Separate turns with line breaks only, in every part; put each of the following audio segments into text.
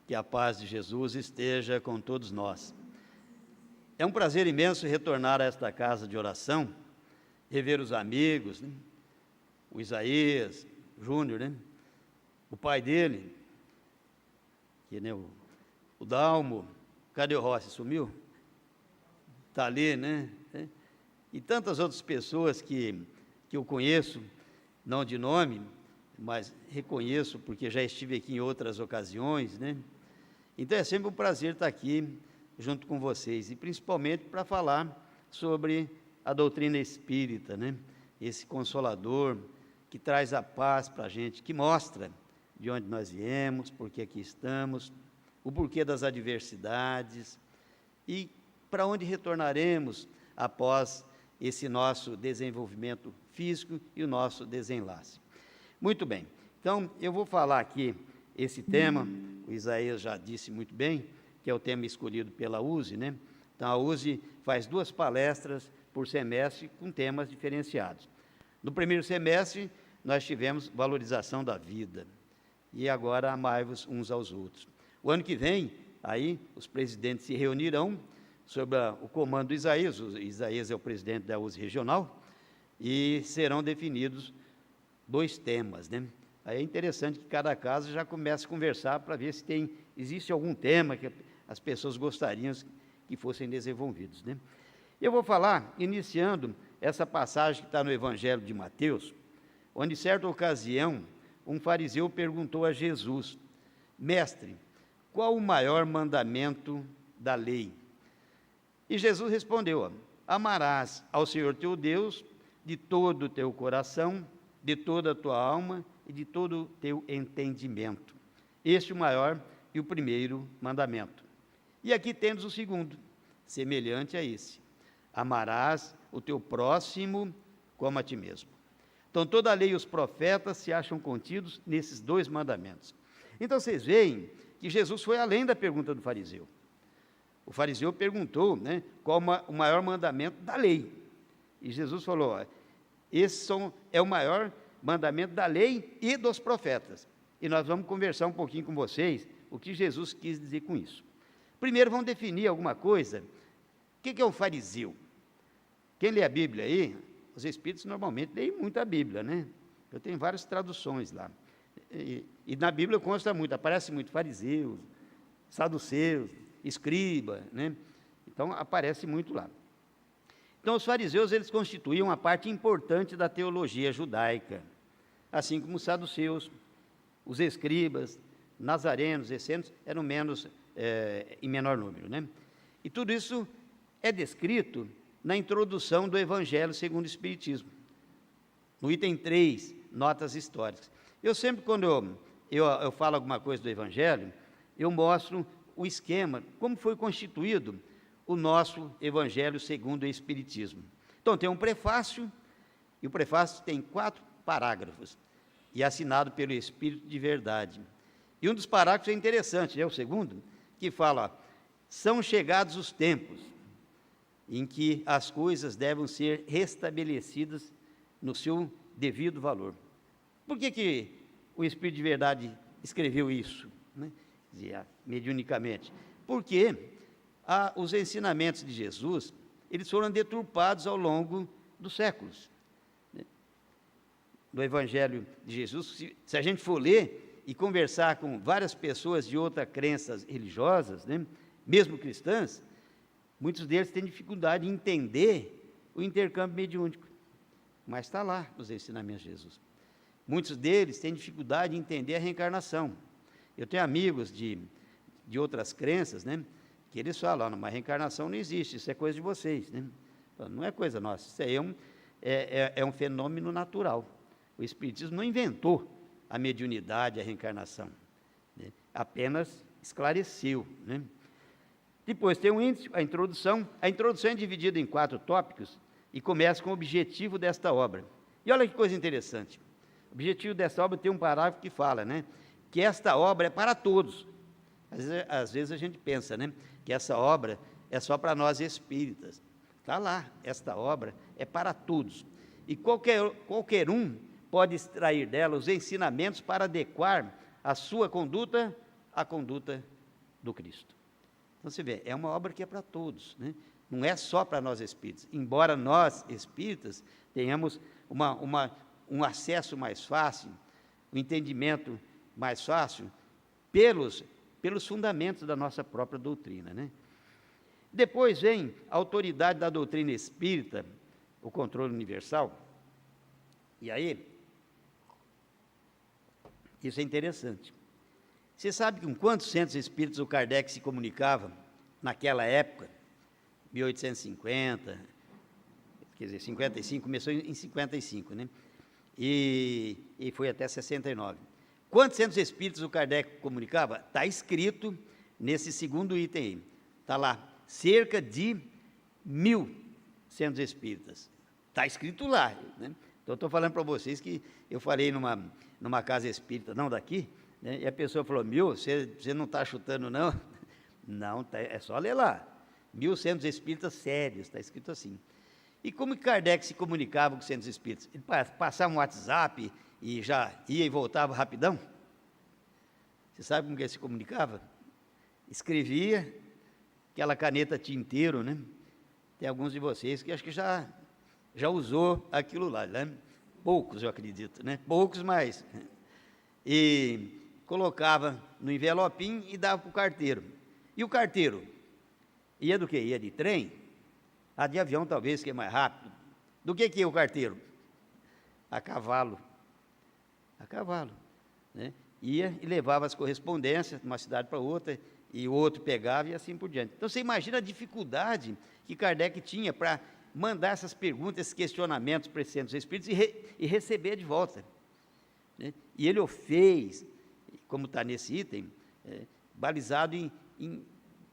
Que a paz de Jesus esteja com todos nós. É um prazer imenso retornar a esta casa de oração, rever os amigos, né? O Isaías, o Júnior, né? O pai dele, que, né, o Dalmo. Cadê o Rossi? Sumiu? Está ali, né? E tantas outras pessoas que eu conheço, não de nome, mas reconheço porque já estive aqui em outras ocasiões, né? Então é sempre um prazer estar aqui junto com vocês, e principalmente para falar sobre a doutrina espírita, né? Esse consolador que traz a paz para a gente, que mostra de onde nós viemos, por que aqui estamos, o porquê das adversidades e para onde retornaremos após esse nosso desenvolvimento físico e o nosso desenlace. Muito bem, então eu vou falar aqui esse tema, o Isaías já disse muito bem, que é o tema escolhido pela USE, né? Então a USE faz 2 palestras por semestre com temas diferenciados. No primeiro semestre nós tivemos valorização da vida, e agora amai-vos uns aos outros. O ano que vem, aí os presidentes se reunirão sob o comando do Isaías, o Isaías é o presidente da USE regional, e serão definidos 2 temas, né? Aí é interessante que cada casa já comece a conversar para ver se existe algum tema que as pessoas gostariam que fossem desenvolvidos, né? Eu vou falar, iniciando essa passagem que está no Evangelho de Mateus, onde, certa ocasião, um fariseu perguntou a Jesus: Mestre, qual o maior mandamento da lei? E Jesus respondeu: amarás ao Senhor teu Deus de todo o teu coração, de toda a tua alma e de todo o teu entendimento. Este é o maior e o primeiro mandamento. E aqui temos o segundo, semelhante a esse: amarás o teu próximo como a ti mesmo. Então, toda a lei e os profetas se acham contidos nesses 2 mandamentos. Então, vocês veem que Jesus foi além da pergunta do fariseu. O fariseu perguntou, né, qual o maior mandamento da lei. E Jesus falou: esse é o maior mandamento da lei e dos profetas. E nós vamos conversar um pouquinho com vocês o que Jesus quis dizer com isso. Primeiro, vamos definir alguma coisa. O que é um fariseu? Quem lê a Bíblia aí, os espíritos normalmente leem muito a Bíblia, né? Eu tenho várias traduções lá. E na Bíblia consta muito, aparece muito fariseus, saduceus, escriba, né? Então aparece muito lá. Então os fariseus, eles constituíam uma parte importante da teologia judaica, assim como os saduceus, os escribas, nazarenos, essênios, eram em menor número, né? E tudo isso é descrito na introdução do Evangelho segundo o Espiritismo, no item 3, notas históricas. Eu sempre, quando eu falo alguma coisa do Evangelho, eu mostro o esquema, como foi constituído o nosso Evangelho segundo o Espiritismo. Então, tem um prefácio, e o prefácio tem 4 parágrafos, e é assinado pelo Espírito de Verdade. E um dos parágrafos é interessante, é o segundo, que fala: são chegados os tempos em que as coisas devem ser restabelecidas no seu devido valor. Por que o Espírito de Verdade escreveu isso, né? Dizia, mediunicamente? Porque os ensinamentos de Jesus, eles foram deturpados ao longo dos séculos, né? No Evangelho de Jesus, se a gente for ler e conversar com várias pessoas de outras crenças religiosas, né, mesmo cristãs, muitos deles têm dificuldade em entender o intercâmbio mediúnico, mas está lá nos ensinamentos de Jesus. Muitos deles têm dificuldade em entender a reencarnação. Eu tenho amigos de outras crenças, né, que eles falam: não, mas reencarnação não existe, isso é coisa de vocês, né? Não é coisa nossa, isso aí é um fenômeno natural. O Espiritismo não inventou a mediunidade, a reencarnação, né? Apenas esclareceu, né? Depois tem um índice, a introdução. A introdução é dividida em 4 tópicos e começa com o objetivo desta obra. E olha que coisa interessante. O objetivo desta obra tem um parágrafo que fala, né, que esta obra é para todos. Às vezes a gente pensa, né, que essa obra é só para nós espíritas. Está lá, esta obra é para todos. E qualquer um pode extrair dela os ensinamentos para adequar a sua conduta à conduta do Cristo. Então, você vê, é uma obra que é para todos, né? Não é só para nós espíritas, embora nós espíritas tenhamos um acesso mais fácil, um entendimento mais fácil, pelos fundamentos da nossa própria doutrina, né? Depois vem a autoridade da doutrina espírita, o controle universal, e aí, isso é interessante. Você sabe com quantos centros espíritas o Kardec se comunicava naquela época, 1850, quer dizer, 55, começou em 55, né? E foi até 69. Quantos centros espíritas o Kardec comunicava? Está escrito nesse segundo item aí. Está lá, cerca de 1.000 centros espíritas. Está escrito lá, né? Então, estou falando para vocês que eu falei numa casa espírita, não daqui, né? E a pessoa falou, 1.000, você não está chutando, não? Não, é só ler lá. 1.000 centros espíritas sérios, está escrito assim. E como que Kardec se comunicava com os centros espíritas? Ele passava um WhatsApp e já ia e voltava rapidão? Você sabe como que ele se comunicava? Escrevia, aquela caneta tinteiro, né? Tem alguns de vocês que acho que já usou aquilo lá, né? Poucos, eu acredito, né? Poucos, mas... E colocava no envelopinho e dava para o carteiro. E o carteiro ia do quê? Ia de trem? De avião talvez, que é mais rápido. Do que ia o carteiro? A cavalo. A cavalo, né? Ia e levava as correspondências de uma cidade para outra, e o outro pegava e assim por diante. Então, você imagina a dificuldade que Kardec tinha para mandar essas perguntas, esses questionamentos para esses centros espíritas e receber de volta, né? E ele o fez, como está nesse item, balizado em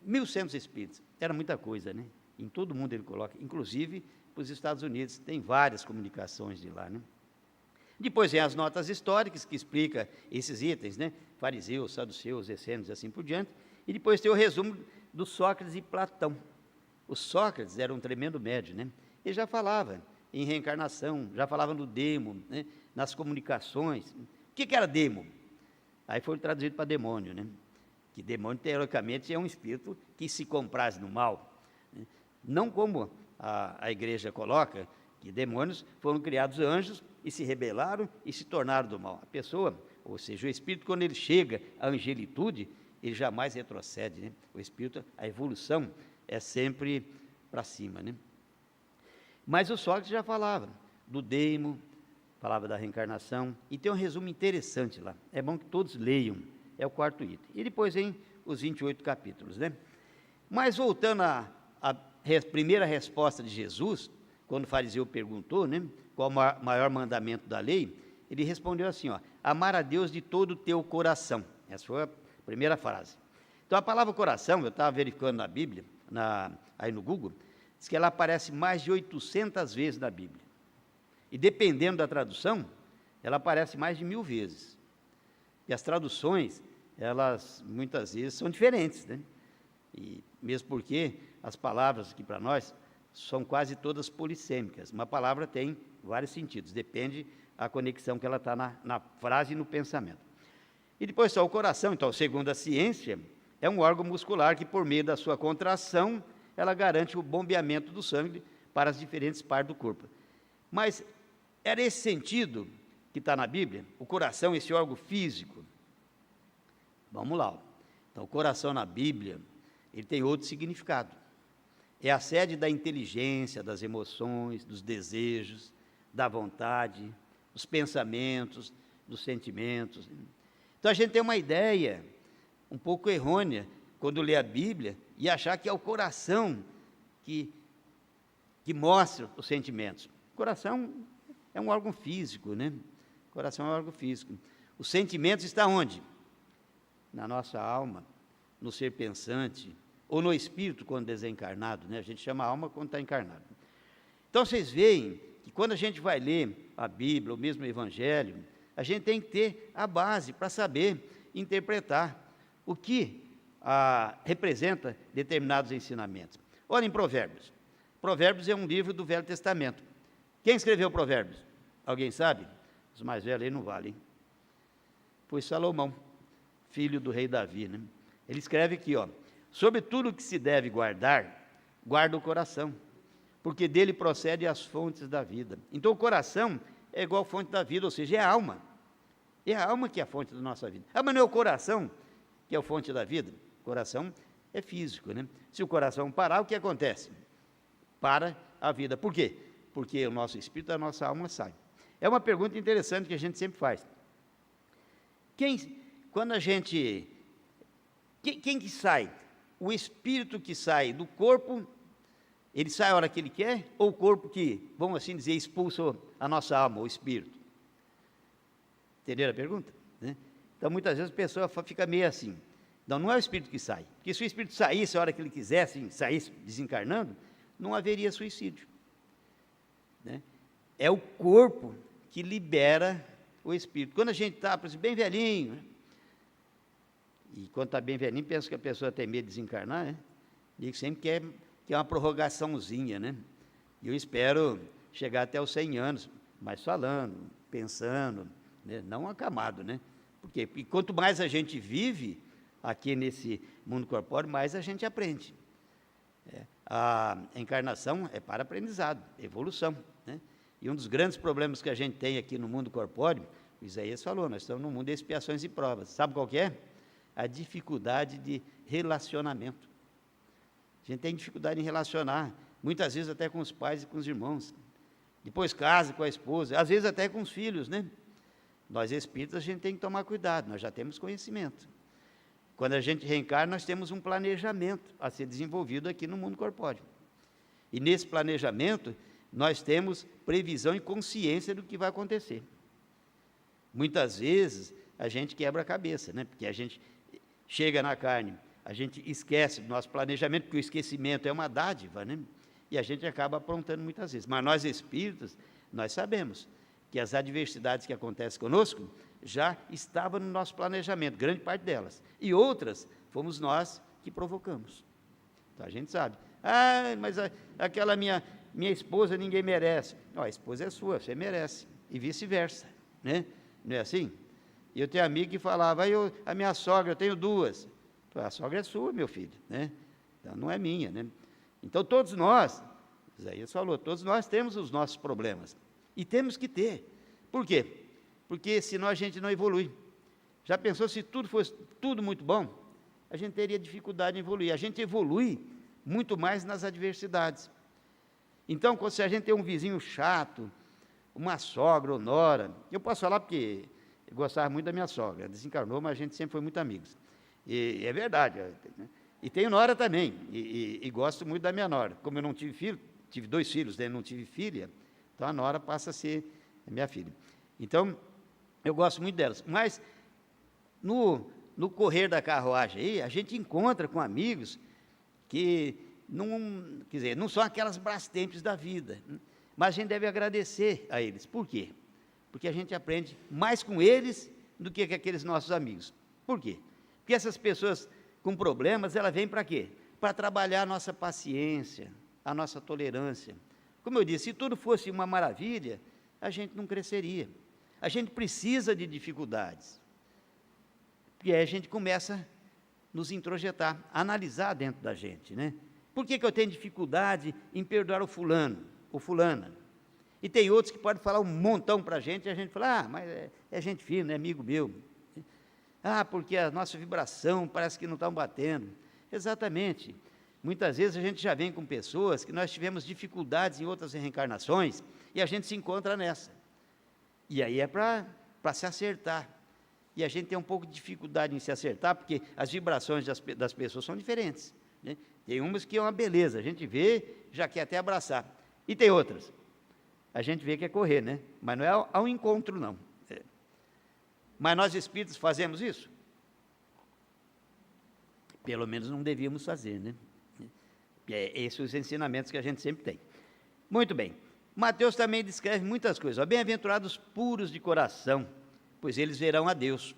1.000 centros espíritas. Era muita coisa, né? Em todo mundo ele coloca, inclusive para os Estados Unidos, tem várias comunicações de lá, né? Depois vem as notas históricas, que explica esses itens, né? Fariseus, saduceus, essênios, assim por diante. E depois tem o resumo do Sócrates e Platão. O Sócrates era um tremendo médium, né? Ele já falava em reencarnação, já falava no demo, né? Nas comunicações. O que era demo? Aí foi traduzido para demônio, né? Que demônio, teoricamente, é um espírito que se compraz no mal, né? Não como a igreja coloca, que demônios foram criados anjos e se rebelaram e se tornaram do mal. A pessoa, ou seja, o espírito, quando ele chega à angelitude, ele jamais retrocede, né? O espírito, a evolução é sempre para cima, né? Mas o Sócrates já falava do deimo, falava da reencarnação, e tem um resumo interessante lá. É bom que todos leiam, é o quarto item. E depois vem os 28 capítulos, né? Mas voltando à primeira resposta de Jesus, quando o fariseu perguntou, né, qual o maior mandamento da lei, ele respondeu assim, ó, amar a Deus de todo o teu coração. Essa foi a primeira frase. Então, a palavra coração, eu estava verificando na Bíblia, aí no Google, diz que ela aparece mais de 800 vezes na Bíblia. E dependendo da tradução, ela aparece mais de 1.000 vezes. E as traduções, elas muitas vezes são diferentes, né? E mesmo porque as palavras aqui para nós são quase todas polissêmicas. Uma palavra tem vários sentidos, depende da conexão que ela está na frase e no pensamento. E depois só o coração, então, segundo a ciência, é um órgão muscular que, por meio da sua contração, ela garante o bombeamento do sangue para as diferentes partes do corpo. Mas era esse sentido que está na Bíblia? O coração, esse órgão físico? Vamos lá. Então, o coração na Bíblia, ele tem outro significado. É a sede da inteligência, das emoções, dos desejos, da vontade, dos pensamentos, dos sentimentos. Então, a gente tem uma ideia um pouco errônea quando lê a Bíblia e achar que é o coração que mostra os sentimentos. O coração é um órgão físico, né? O coração é um órgão físico. Os sentimentos estão onde? Na nossa alma, no ser pensante, ou no espírito quando desencarnado, né? A gente chama alma quando está encarnado. Então, vocês veem que quando a gente vai ler a Bíblia, ou mesmo o Evangelho, a gente tem que ter a base para saber interpretar o que representa determinados ensinamentos. Olha em Provérbios. Provérbios é um livro do Velho Testamento. Quem escreveu Provérbios? Alguém sabe? Os mais velhos aí não valem. Foi Salomão, filho do rei Davi, né? Ele escreve aqui, ó, sobre tudo que se deve guardar, guarda o coração, porque dele procedem as fontes da vida. Então o coração é igual a fonte da vida, ou seja, é a alma. É a alma que é a fonte da nossa vida. Ah, mas não é o coração que é a fonte da vida? O coração é físico, né? Se o coração parar, o que acontece? Para a vida. Por quê? Porque o nosso espírito, a nossa alma sai. É uma pergunta interessante que a gente sempre faz. Quando a gente... Quem que sai? O espírito que sai do corpo, ele sai a hora que ele quer? Ou o corpo que, vamos assim dizer, expulsa a nossa alma, o espírito? Entenderam a pergunta? Né? Então, muitas vezes a pessoa fica meio assim. Então, não é o espírito que sai. Porque se o espírito saísse a hora que ele quisesse, saísse desencarnando, não haveria suicídio. Né? É o corpo que libera o espírito. Quando a gente está, por exemplo, bem velhinho, né? E quando está bem velhinho, pensa que a pessoa tem medo de desencarnar, né? Digo sempre que é uma prorrogaçãozinha, né? E eu espero chegar até os 100 anos, mas falando, pensando, né? Não acamado, né? Por quê? Porque quanto mais a gente vive aqui nesse mundo corpóreo, mais a gente aprende. A encarnação é para aprendizado, evolução, né? E um dos grandes problemas que a gente tem aqui no mundo corpóreo, o Isaías falou, nós estamos no mundo de expiações e provas. Sabe qual que é? A dificuldade de relacionamento. A gente tem dificuldade em relacionar, muitas vezes até com os pais e com os irmãos. Depois casa com a esposa, às vezes até com os filhos, né? Nós espíritas, a gente tem que tomar cuidado, nós já temos conhecimento. Quando a gente reencarna, nós temos um planejamento a ser desenvolvido aqui no mundo corpóreo. E nesse planejamento, nós temos previsão e consciência do que vai acontecer. Muitas vezes, a gente quebra a cabeça, né? Porque a gente chega na carne, a gente esquece do nosso planejamento, porque o esquecimento é uma dádiva, né? E a gente acaba aprontando muitas vezes. Mas nós espíritas, nós sabemos que as adversidades que acontecem conosco já estavam no nosso planejamento, grande parte delas. E outras, fomos nós que provocamos. Então a gente sabe. Ah, mas aquela minha esposa ninguém merece. Não, a esposa é sua, você merece. E vice-versa, né? Não é assim? E eu tenho amigo que falava, a minha sogra, eu tenho duas. A sogra é sua, meu filho, né? Então não é minha, né? Então todos nós, Isaías falou, todos nós temos os nossos problemas. E temos que ter. Por quê? Porque senão a gente não evolui. Já pensou se tudo fosse tudo muito bom? A gente teria dificuldade em evoluir. A gente evolui muito mais nas adversidades. Então, se a gente tem um vizinho chato, uma sogra ou nora, eu posso falar porque eu gostava muito da minha sogra, desencarnou, mas a gente sempre foi muito amigos. E é verdade. E tenho nora também, e gosto muito da minha nora. Como eu não tive filho, tive 2 filhos, né, não tive filha, então a nora passa a ser minha filha. Então, eu gosto muito delas. Mas, no correr da carruagem aí, a gente encontra com amigos que não, quer dizer, não são aquelas brastempes da vida, mas a gente deve agradecer a eles. Por quê? Porque a gente aprende mais com eles do que com aqueles nossos amigos. Por quê? Porque essas pessoas com problemas, elas vêm para quê? Para trabalhar a nossa paciência, a nossa tolerância. Como eu disse, se tudo fosse uma maravilha, a gente não cresceria. A gente precisa de dificuldades. E aí a gente começa a nos introjetar, a analisar dentro da gente, né? Por que eu tenho dificuldade em perdoar o fulano, ou fulana? E tem outros que podem falar um montão para a gente, e a gente fala, mas é gente fina, é amigo meu. Ah, porque a nossa vibração parece que não está batendo. Exatamente. Muitas vezes a gente já vem com pessoas que nós tivemos dificuldades em outras reencarnações, e a gente se encontra nessa. E aí é para se acertar. E a gente tem um pouco de dificuldade em se acertar, porque as vibrações das pessoas são diferentes, né? Tem umas que é uma beleza, a gente vê, já quer até abraçar. E tem outras, a gente vê que é correr, né? Mas não é ao encontro, não. Mas nós espíritos fazemos isso? Pelo menos não devíamos fazer, né? Esses são os ensinamentos que a gente sempre tem. Muito bem. Mateus também descreve muitas coisas. Bem-aventurados puros de coração, pois eles verão a Deus.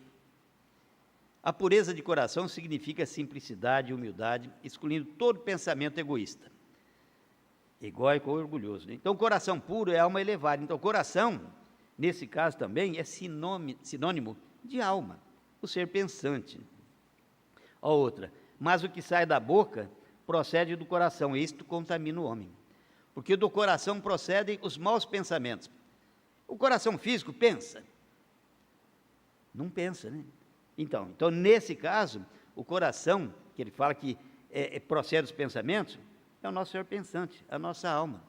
A pureza de coração significa simplicidade e humildade, excluindo todo pensamento egoísta, egóico ou orgulhoso, né? Então, coração puro é alma elevada. Então, coração, nesse caso também, é sinônimo de alma, o ser pensante. A outra, mas o que sai da boca procede do coração, e isto contamina o homem. Porque do coração procedem os maus pensamentos. O coração físico pensa? Não pensa, né? Então nesse caso, o coração, que ele fala que procede dos pensamentos, é o nosso ser pensante, a nossa alma.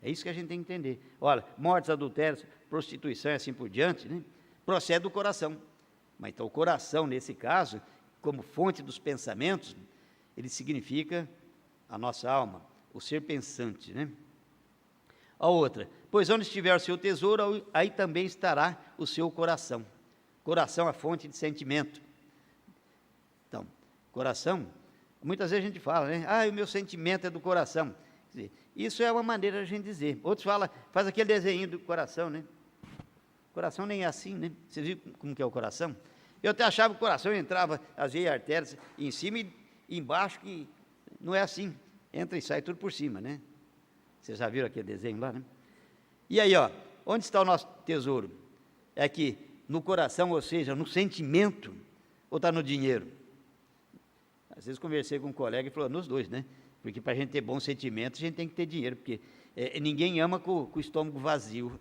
É isso que a gente tem que entender. Olha, mortes, adultérios, prostituição e assim por diante, né? Procede do coração. Mas então o coração, nesse caso, como fonte dos pensamentos, ele significa a nossa alma, o ser pensante, né? A outra, pois onde estiver o seu tesouro, aí também estará o seu coração. Coração é a fonte de sentimento. Então, coração, muitas vezes a gente fala, né? O meu sentimento é do coração. Quer dizer, isso é uma maneira de a gente dizer. Outros falam, faz aquele desenho do coração, né? Coração nem é assim, né? Vocês viram como que é o coração? Eu até achava que o coração entrava as veias e artérias em cima e embaixo, que não é assim. Entra e sai tudo por cima, né? Vocês já viram aquele desenho lá, né? E aí, onde está o nosso tesouro? É aqui, no coração, ou seja, no sentimento, ou está no dinheiro? Às vezes conversei com um colega e falou, nos dois, né? Porque para a gente ter bom sentimento, a gente tem que ter dinheiro, porque ninguém ama com o estômago vazio.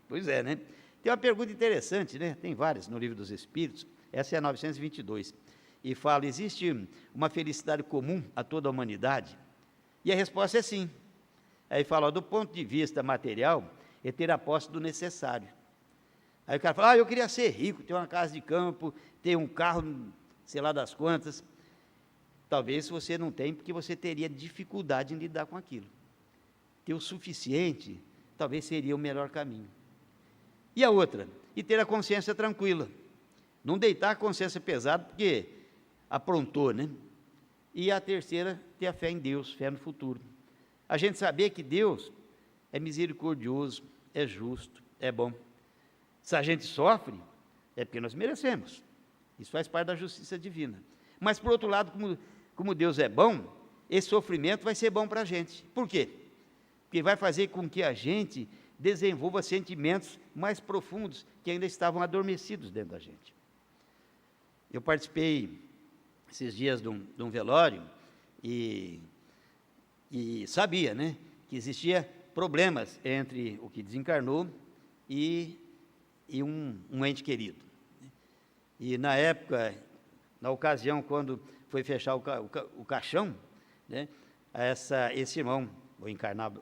Pois é, né? Tem uma pergunta interessante, né? Tem várias no Livro dos Espíritos, essa é a 922, e fala, existe uma felicidade comum a toda a humanidade? E a resposta é sim. Aí fala, do ponto de vista material, é ter a posse do necessário. Aí o cara fala, eu queria ser rico, ter uma casa de campo, ter um carro, sei lá das quantas. Talvez você não tenha, porque você teria dificuldade em lidar com aquilo. Ter o suficiente, talvez seria o melhor caminho. E a outra, e ter a consciência tranquila. Não deitar a consciência pesada, porque aprontou, né? E a terceira, ter a fé em Deus, fé no futuro. A gente saber que Deus é misericordioso, é justo, é bom. Se a gente sofre, é porque nós merecemos. Isso faz parte da justiça divina. Mas, por outro lado, como Deus é bom, esse sofrimento vai ser bom para a gente. Por quê? Porque vai fazer com que a gente desenvolva sentimentos mais profundos que ainda estavam adormecidos dentro da gente. Eu participei esses dias de um velório e sabia, né, que existia problemas entre o que desencarnou e um ente querido. E na época, na ocasião, quando foi fechar o caixão, né, esse irmão, o encarnado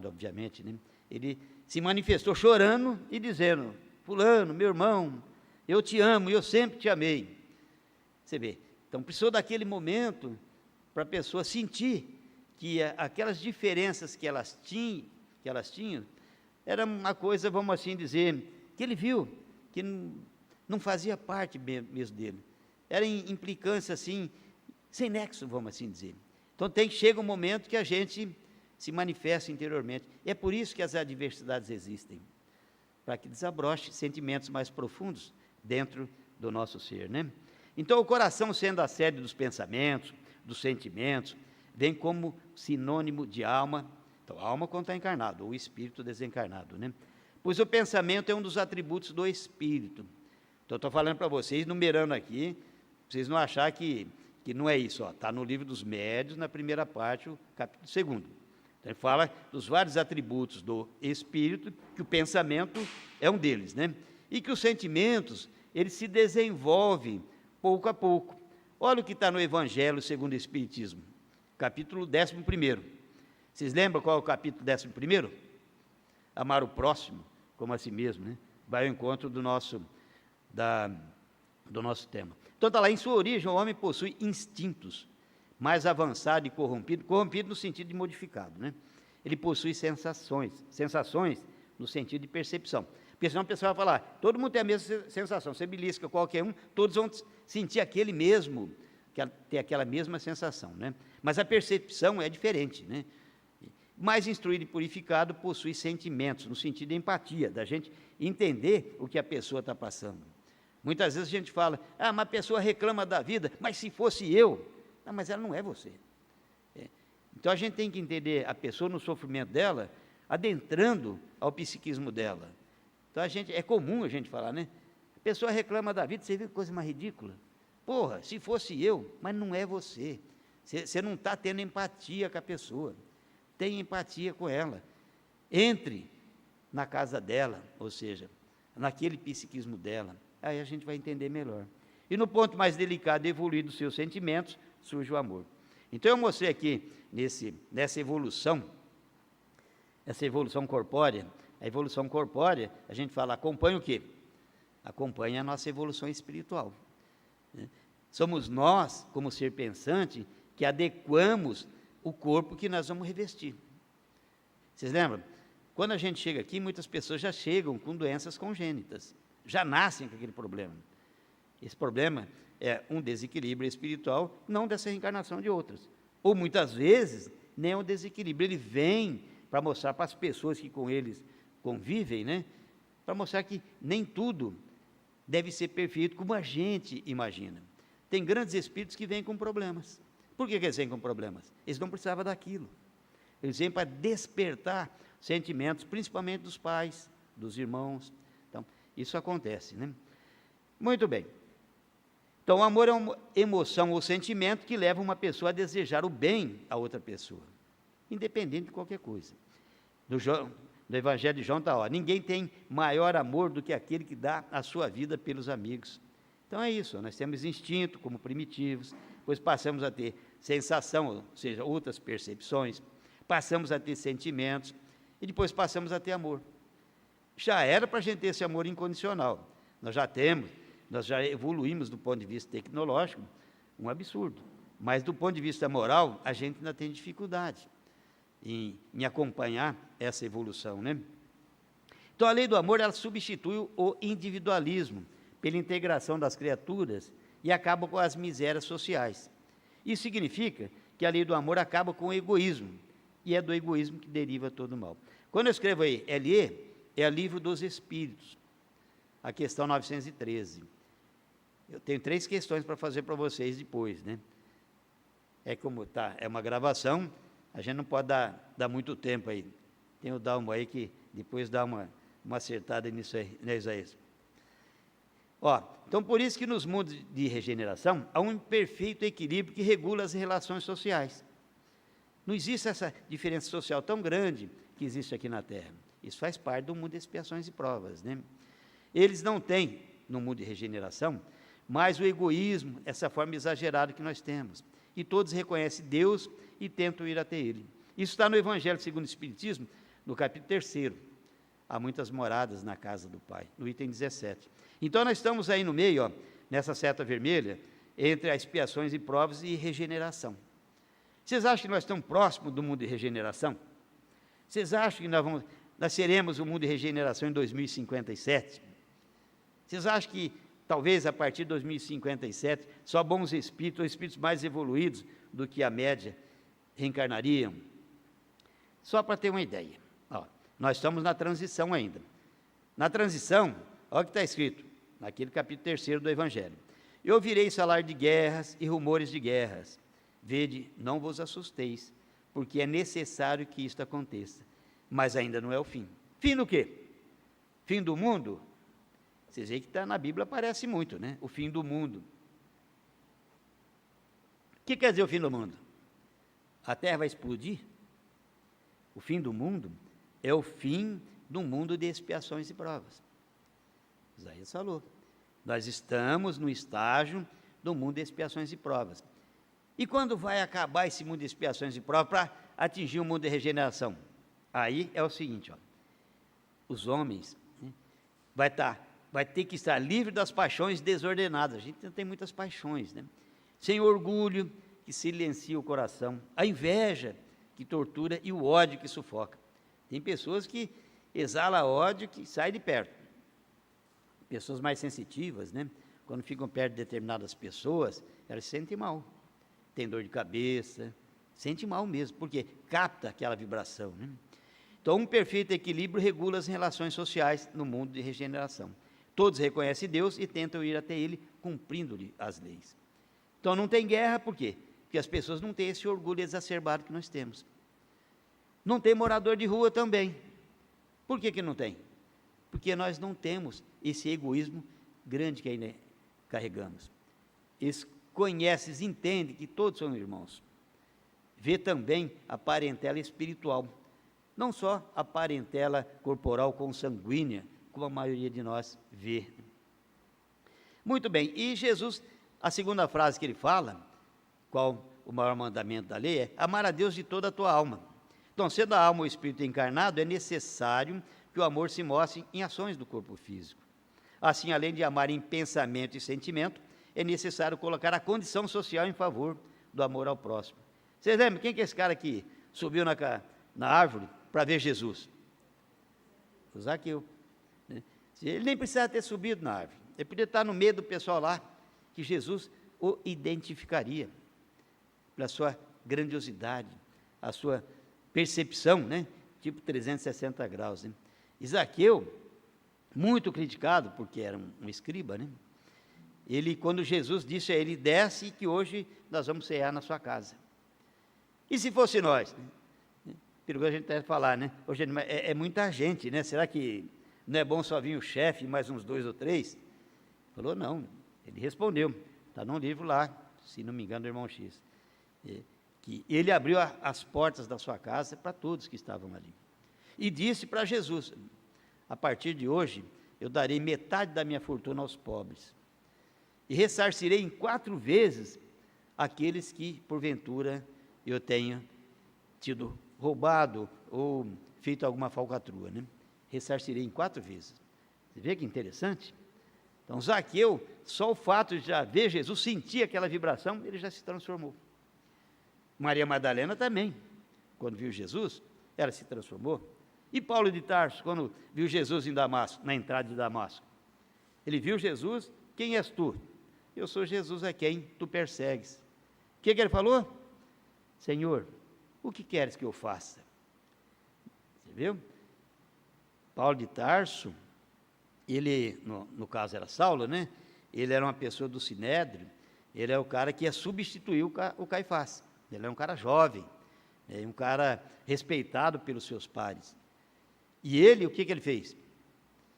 obviamente, né, ele se manifestou chorando e dizendo, fulano, meu irmão, eu te amo, eu sempre te amei. Você vê, então precisou daquele momento para a pessoa sentir que aquelas diferenças que elas tinham, era uma coisa, vamos assim dizer, que ele viu, que não fazia parte mesmo dele. Era implicância assim, sem nexo, vamos assim dizer. Então chega um momento que a gente se manifesta interiormente. É por isso que as adversidades existem, para que desabroche sentimentos mais profundos dentro do nosso ser, né? Então, o coração, sendo a sede dos pensamentos, dos sentimentos, vem como sinônimo de alma. Então, a alma quando está encarnado, ou o espírito desencarnado, né? Pois o pensamento é um dos atributos do espírito. Então, estou falando para vocês, numerando aqui, para vocês não acharem que não é isso. Está no Livro dos Médiuns, na primeira parte, o capítulo 2º. Então, ele fala dos vários atributos do espírito, que o pensamento é um deles, né? E que os sentimentos, eles se desenvolvem pouco a pouco. Olha o que está no Evangelho segundo o Espiritismo, capítulo 11º. Vocês lembram qual é o capítulo 11º? Amar o próximo como a si mesmo, né? Vai ao encontro do nosso tema. Então está lá, em sua origem o homem possui instintos, mais avançado e corrompido no sentido de modificado, né? Ele possui sensações no sentido de percepção. Porque senão o pessoal vai falar, todo mundo tem a mesma sensação, você belisca qualquer um, todos vão sentir aquele mesmo, ter aquela mesma sensação, né? Mas a percepção é diferente, né? Mais instruído e purificado possui sentimentos, no sentido de empatia, da gente entender o que a pessoa está passando. Muitas vezes a gente fala, mas a pessoa reclama da vida, mas se fosse eu, mas ela não é você. Então a gente tem que entender a pessoa no sofrimento dela, adentrando ao psiquismo dela. Então é comum a gente falar, né? A pessoa reclama da vida, você viu que coisa mais ridícula? Porra, se fosse eu, mas não é você. Você não está tendo empatia com a pessoa. Tenha empatia com ela. Entre na casa dela, ou seja, naquele psiquismo dela. Aí a gente vai entender melhor. E no ponto mais delicado e evoluído dos seus sentimentos, surge o amor. Então eu mostrei aqui, nessa evolução, essa evolução corpórea. A evolução corpórea, a gente fala, acompanha o quê? Acompanha a nossa evolução espiritual. Somos nós, como ser pensante, que adequamos o corpo que nós vamos revestir. Vocês lembram? Quando a gente chega aqui, muitas pessoas já chegam com doenças congênitas, já nascem com aquele problema. Esse problema é um desequilíbrio espiritual, não dessa reencarnação de outras. Ou muitas vezes, nem é um desequilíbrio, ele vem para mostrar para as pessoas que com eles convivem, né? Para mostrar que nem tudo deve ser perfeito como a gente imagina. Tem grandes espíritos que vêm com problemas. Por que eles vêm com problemas? Eles não precisavam daquilo. Eles vêm para despertar sentimentos, principalmente dos pais, dos irmãos. Então, isso acontece, né? Muito bem. Então, o amor é uma emoção ou sentimento que leva uma pessoa a desejar o bem a outra pessoa, independente de qualquer coisa. No Evangelho de João está, ó, ninguém tem maior amor do que aquele que dá a sua vida pelos amigos. Então é isso, nós temos instinto como primitivos, depois passamos a ter sensação, ou seja, outras percepções, passamos a ter sentimentos, e depois passamos a ter amor. Já era para a gente ter esse amor incondicional. Nós já evoluímos do ponto de vista tecnológico, um absurdo. Mas do ponto de vista moral, a gente ainda tem dificuldade em acompanhar essa evolução, né? Então, a lei do amor, ela substitui o individualismo pela integração das criaturas e acaba com as misérias sociais. Isso significa que a lei do amor acaba com o egoísmo, e é do egoísmo que deriva todo o mal. Quando eu escrevo aí LE, é o Livro dos Espíritos, a questão 913. Eu tenho 3 questões para fazer para vocês depois, né? É como tá, é uma gravação, a gente não pode dar muito tempo aí. Tem o Dalmo aí que depois dá uma acertada nisso aí, né, Isaías? Ó, então, por isso que nos mundos de regeneração, há um perfeito equilíbrio que regula as relações sociais. Não existe essa diferença social tão grande que existe aqui na Terra. Isso faz parte do mundo de expiações e provas, né? Eles não têm, no mundo de regeneração, mais o egoísmo, essa forma exagerada que nós temos. E todos reconhecem Deus e tentam ir até Ele. Isso está no Evangelho segundo o Espiritismo, no capítulo 3º. Há muitas moradas na casa do Pai, no item 17. Então, nós estamos aí no meio, ó, nessa seta vermelha, entre as expiações e provas e regeneração. Vocês acham que nós estamos próximos do mundo de regeneração? Vocês acham que nós seremos o mundo de regeneração em 2057? Vocês acham que, talvez, a partir de 2057, só bons espíritos, ou espíritos mais evoluídos do que a média, reencarnariam? Só para ter uma ideia. Ó, nós estamos na transição ainda. Na transição, olha o que está escrito, naquele capítulo 3º do Evangelho. Eu ouvirei falar de guerras e rumores de guerras. Vede, não vos assusteis, porque é necessário que isto aconteça. Mas ainda não é o fim. Fim do quê? Fim do mundo? Vocês veem que está na Bíblia, aparece muito, né? O fim do mundo. O que quer dizer o fim do mundo? A Terra vai explodir? O fim do mundo é o fim do mundo de expiações e provas. Isaías falou. Nós estamos no estágio do mundo de expiações e provas. E quando vai acabar esse mundo de expiações e provas para atingir o mundo de regeneração? Aí é o seguinte, ó, os homens, né, vai ter que estar livre das paixões desordenadas. A gente não tem muitas paixões, né? Sem orgulho, que silencia o coração, a inveja, que tortura, e o ódio, que sufoca. Tem pessoas que exalam ódio, que sai de perto. Pessoas mais sensitivas, né? Quando ficam perto de determinadas pessoas, elas se sentem mal. Tem dor de cabeça, sente mal mesmo, porque capta aquela vibração, né? Então, um perfeito equilíbrio regula as relações sociais no mundo de regeneração. Todos reconhecem Deus e tentam ir até Ele, cumprindo-lhe as leis. Então, não tem guerra, por quê? Porque as pessoas não têm esse orgulho exacerbado que nós temos. Não tem morador de rua também. Por que não tem? Porque nós não temos esse egoísmo grande que ainda carregamos. eles conhecem, eles entendem que todos são irmãos. Vê também a parentela espiritual, não só a parentela corporal consanguínea, como a maioria de nós vê. Muito bem, e Jesus, a segunda frase que ele fala, qual o maior mandamento da lei, é amar a Deus de toda a tua alma. Então, sendo a alma o espírito encarnado, é necessário que o amor se mostre em ações do corpo físico. Assim, além de amar em pensamento e sentimento, é necessário colocar a condição social em favor do amor ao próximo. Vocês lembram, quem que é esse cara que subiu na árvore para ver Jesus? O Zaqueu. Né? Ele nem precisava ter subido na árvore, ele podia estar no meio do pessoal lá, que Jesus o identificaria, pela sua grandiosidade, a sua percepção, né? Tipo 360 graus. Né? Zaqueu, muito criticado, porque era um escriba, né? Ele, quando Jesus disse a ele, desce que hoje nós vamos cear na sua casa. E se fosse nós? Perigoso a gente até falar, né? Hoje é muita gente, né? Será que não é bom só vir o chefe e mais uns 2 ou 3? Falou, não. Ele respondeu, está num livro lá, se não me engano, do irmão X, que ele abriu as portas da sua casa para todos que estavam ali. E disse para Jesus, a partir de hoje, eu darei metade da minha fortuna aos pobres, e ressarcirei em 4 vezes aqueles que, porventura, eu tenha tido roubado ou feito alguma falcatrua, né? Ressarcirei em 4 vezes. Você vê que interessante? Então, Zaqueu, só o fato de já ver Jesus, sentir aquela vibração, ele já se transformou. Maria Madalena também, quando viu Jesus, ela se transformou. E Paulo de Tarso, quando viu Jesus em Damasco, na entrada de Damasco, ele viu Jesus, quem és tu? Eu sou Jesus a quem tu persegues. O que ele falou? Senhor, o que queres que eu faça? Você viu? Paulo de Tarso, ele, no caso era Saulo, né? Ele era uma pessoa do Sinédrio, ele é o cara que ia substituir o Caifás. Ele é um cara jovem, um cara respeitado pelos seus pares. E ele, o que ele fez?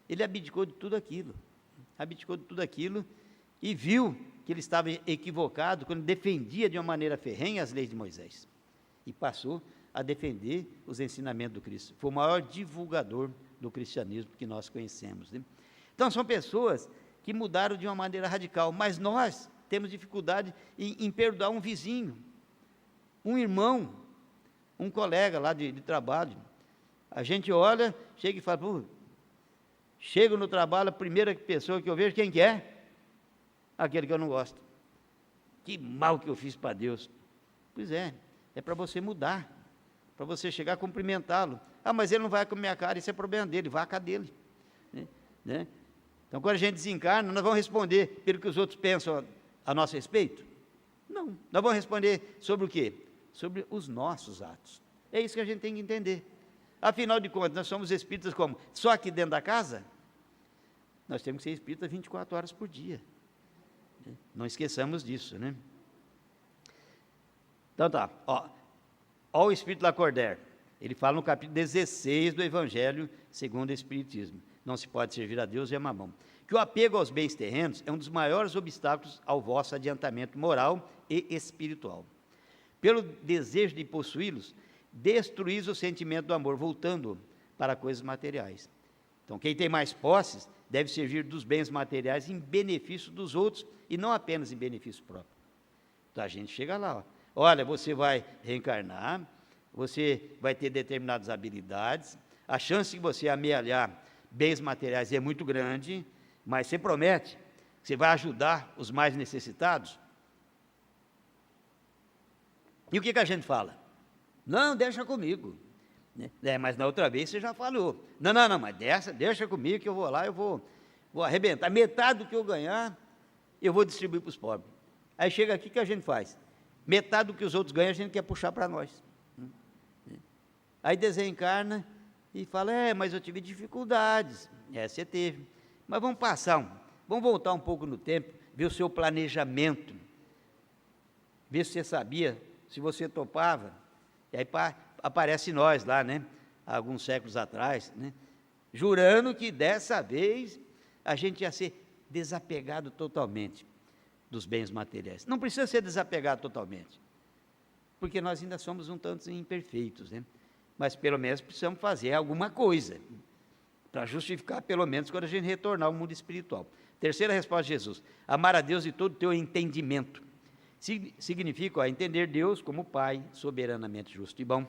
Ele abdicou de tudo aquilo, e viu que ele estava equivocado quando defendia de uma maneira ferrenha as leis de Moisés, e passou a defender os ensinamentos do Cristo. Foi o maior divulgador do cristianismo que nós conhecemos, né? Então, são pessoas que mudaram de uma maneira radical, mas nós temos dificuldade em perdoar um vizinho, um irmão, um colega lá de trabalho. A gente olha, chega e fala, pô, chego no trabalho, a primeira pessoa que eu vejo, quem que é? Aquele que eu não gosto. Que mal que eu fiz para Deus. Pois é para você mudar, para você chegar a cumprimentá-lo. Ah, mas ele não vai com a minha cara, isso é problema dele, vá com a dele. Né? Então, quando a gente desencarna, nós vamos responder pelo que os outros pensam a nosso respeito? Não, nós vamos responder sobre o quê? Sobre os nossos atos. É isso que a gente tem que entender. Afinal de contas, nós somos espíritas como? Só aqui dentro da casa? Nós temos que ser espíritas 24 horas por dia. Não esqueçamos disso, né? Então tá, ó o Espírito Lacordaire, ele fala no capítulo 16 do Evangelho segundo o Espiritismo. Não se pode servir a Deus e a mamão. Que o apego aos bens terrenos é um dos maiores obstáculos ao vosso adiantamento moral e espiritual. Pelo desejo de possuí-los, destruís o sentimento do amor, voltando para coisas materiais. Então, quem tem mais posses deve servir dos bens materiais em benefício dos outros e não apenas em benefício próprio. Então, a gente chega lá, ó. Olha, você vai reencarnar, você vai ter determinadas habilidades, a chance de você amealhar bens materiais é muito grande, mas você promete que você vai ajudar os mais necessitados? E o que a gente fala? Não, deixa comigo. Mas na outra vez você já falou. Não, mas deixa comigo que eu vou lá, eu vou arrebentar. Metade do que eu ganhar, eu vou distribuir para os pobres. Aí chega aqui, o que a gente faz? Metade do que os outros ganham, a gente quer puxar para nós. Aí desencarna e fala, mas eu tive dificuldades. Você teve. Mas vamos voltar um pouco no tempo, ver o seu planejamento, ver se você sabia, se você topava. E aí aparece nós lá, né? Alguns séculos atrás, né? Jurando que dessa vez a gente ia ser desapegado totalmente dos bens materiais. Não precisa ser desapegado totalmente, porque nós ainda somos um tanto imperfeitos, né? Mas pelo menos precisamos fazer alguma coisa, para justificar pelo menos quando a gente retornar ao mundo espiritual. Terceira resposta de Jesus: amar a Deus de todo o teu entendimento. Significa entender Deus como Pai, soberanamente justo e bom.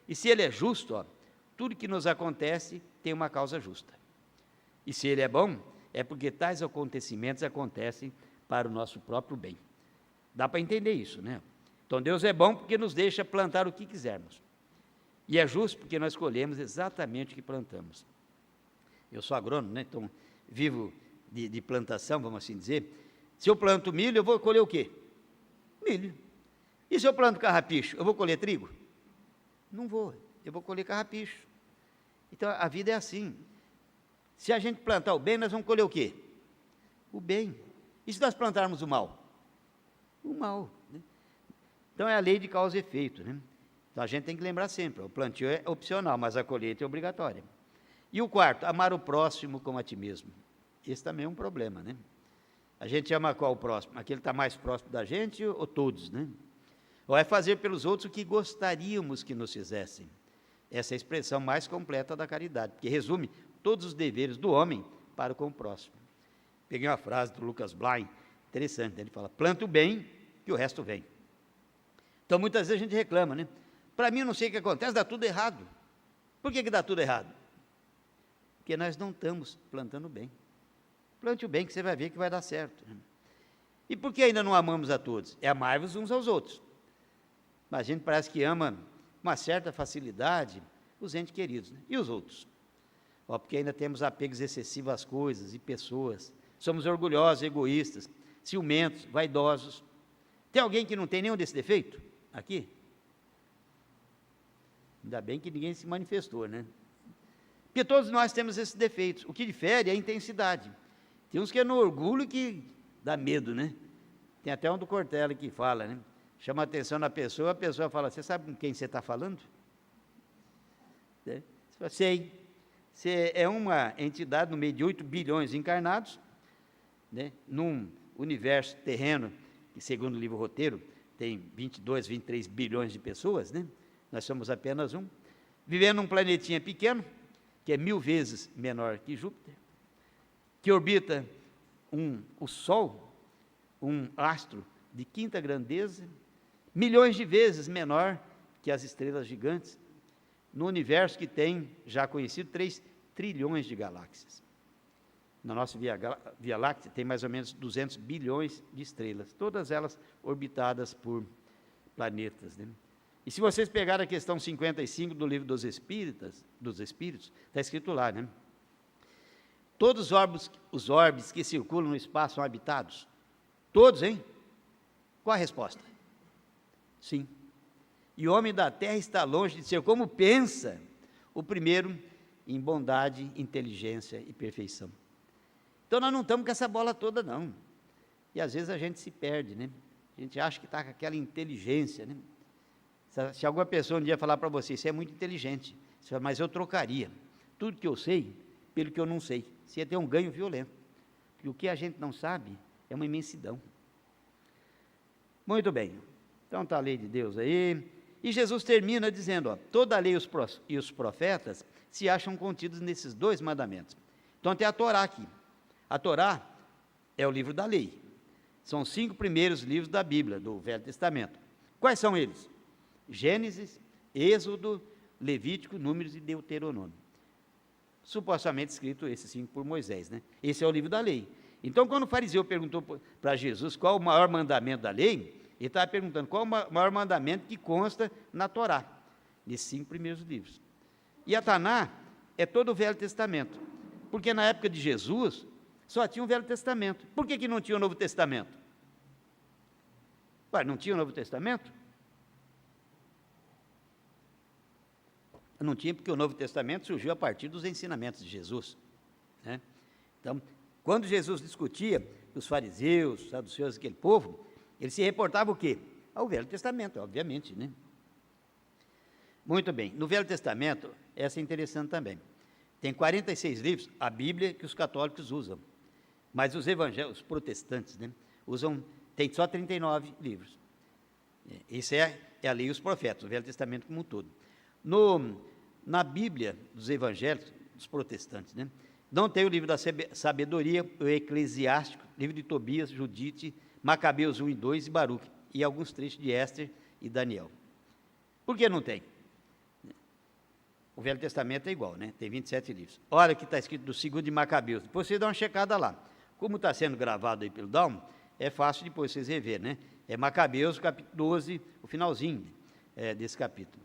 E se Ele é justo, tudo que nos acontece tem uma causa justa. E se Ele é bom, é porque tais acontecimentos acontecem para o nosso próprio bem. Dá para entender isso, né? Então Deus é bom porque nos deixa plantar o que quisermos. E é justo porque nós colhemos exatamente o que plantamos. Eu sou agrônomo, né? Então vivo de plantação, vamos assim dizer. Se eu planto milho, eu vou colher o quê? Milho. E se eu planto carrapicho, eu vou colher trigo? Não vou, eu vou colher carrapicho. Então a vida é assim. Se a gente plantar o bem, nós vamos colher o quê? O bem. E se nós plantarmos o mal? O mal, né? Então é a lei de causa e efeito, né? Então a gente tem que lembrar sempre, o plantio é opcional, mas a colheita é obrigatória. E o quarto, amar o próximo como a ti mesmo. Esse também é um problema, né? A gente ama qual o próximo? Aquele que está mais próximo da gente ou todos, né? Ou é fazer pelos outros o que gostaríamos que nos fizessem. Essa é a expressão mais completa da caridade, que resume todos os deveres do homem para com o próximo. Peguei uma frase do Lucas Blain, interessante, né? Ele fala: planta o bem, que o resto vem. Então, muitas vezes a gente reclama, né? Para mim, eu não sei o que acontece, dá tudo errado. Por que dá tudo errado? Porque nós não estamos plantando bem. Plante o bem, que você vai ver que vai dar certo. E por que ainda não amamos a todos? É amar-vos uns aos outros. Mas a gente parece que ama com uma certa facilidade os entes queridos, né? E os outros? Porque ainda temos apegos excessivos às coisas e pessoas. Somos orgulhosos, egoístas, ciumentos, vaidosos. Tem alguém que não tem nenhum desse defeito aqui? Ainda bem que ninguém se manifestou, né? Porque todos nós temos esses defeitos. O que difere é a intensidade. Tem uns que é no orgulho que dá medo, né? Tem até um do Cortella que fala, né? Chama a atenção na pessoa, a pessoa fala: você sabe com quem você está falando? Você fala: sei. Você é uma entidade no meio de 8 bilhões encarnados, né? Num universo terreno, que segundo o livro Roteiro, tem 22, 23 bilhões de pessoas, né? Nós somos apenas um. Vivendo num planetinha pequeno, que é 1000 vezes menor que Júpiter, que orbita o Sol, um astro de quinta grandeza, milhões de vezes menor que as estrelas gigantes, no universo que tem, já conhecido, 3 trilhões de galáxias. Na nossa Via Láctea tem mais ou menos 200 bilhões de estrelas, todas elas orbitadas por planetas, né? E se vocês pegarem a questão 55 do livro dos Espíritos, está escrito lá, né? Todos os orbes que circulam no espaço são habitados? Todos, hein? Qual a resposta? Sim. E o homem da terra está longe de ser, como pensa, o primeiro em bondade, inteligência e perfeição. Então nós não estamos com essa bola toda, não. E às vezes a gente se perde, né? A gente acha que está com aquela inteligência, né? Se alguma pessoa um dia falar para você: você é muito inteligente, você fala: mas eu trocaria tudo que eu sei pelo que eu não sei. Você ia ter um ganho violento. Porque o que a gente não sabe é uma imensidão. Muito bem. Então está a lei de Deus aí. E Jesus termina dizendo: toda a lei e os profetas se acham contidos nesses 2 mandamentos. Então tem a Torá aqui. A Torá é o livro da lei. São os 5 primeiros livros da Bíblia, do Velho Testamento. Quais são eles? Gênesis, Êxodo, Levítico, Números e Deuteronômio. Supostamente escrito esses 5 por Moisés, né? Esse é o livro da lei. Então, quando o fariseu perguntou para Jesus qual o maior mandamento da lei, ele estava perguntando qual o maior mandamento que consta na Torá, nesses 5 primeiros livros. E a Taná é todo o Velho Testamento, porque na época de Jesus só tinha o Velho Testamento. Por que não tinha o Novo Testamento? Ué, não tinha o Novo Testamento? Não tinha, porque o Novo Testamento surgiu a partir dos ensinamentos de Jesus, né? Então, quando Jesus discutia os fariseus, os saduceus, aquele povo, ele se reportava o quê? Ao Velho Testamento, obviamente, né? Muito bem. No Velho Testamento, essa é interessante também. Tem 46 livros, a Bíblia, que os católicos usam. Mas os evangélicos, os protestantes, né? Tem só 39 livros. Isso é a lei e os profetas, o Velho Testamento como um todo. Na Bíblia dos Evangelhos, dos protestantes, né, não tem o livro da sabedoria, o Eclesiástico, livro de Tobias, Judite, Macabeus 1 e 2 e Baruque, e alguns trechos de Éster e Daniel. Por que não tem? O Velho Testamento é igual, né? Tem 27 livros. Olha o que está escrito do 2 de Macabeus. Depois você dá uma checada lá. Como está sendo gravado aí pelo Dalmo, é fácil depois vocês reverem, né? É Macabeus, capítulo 12, o finalzinho desse capítulo.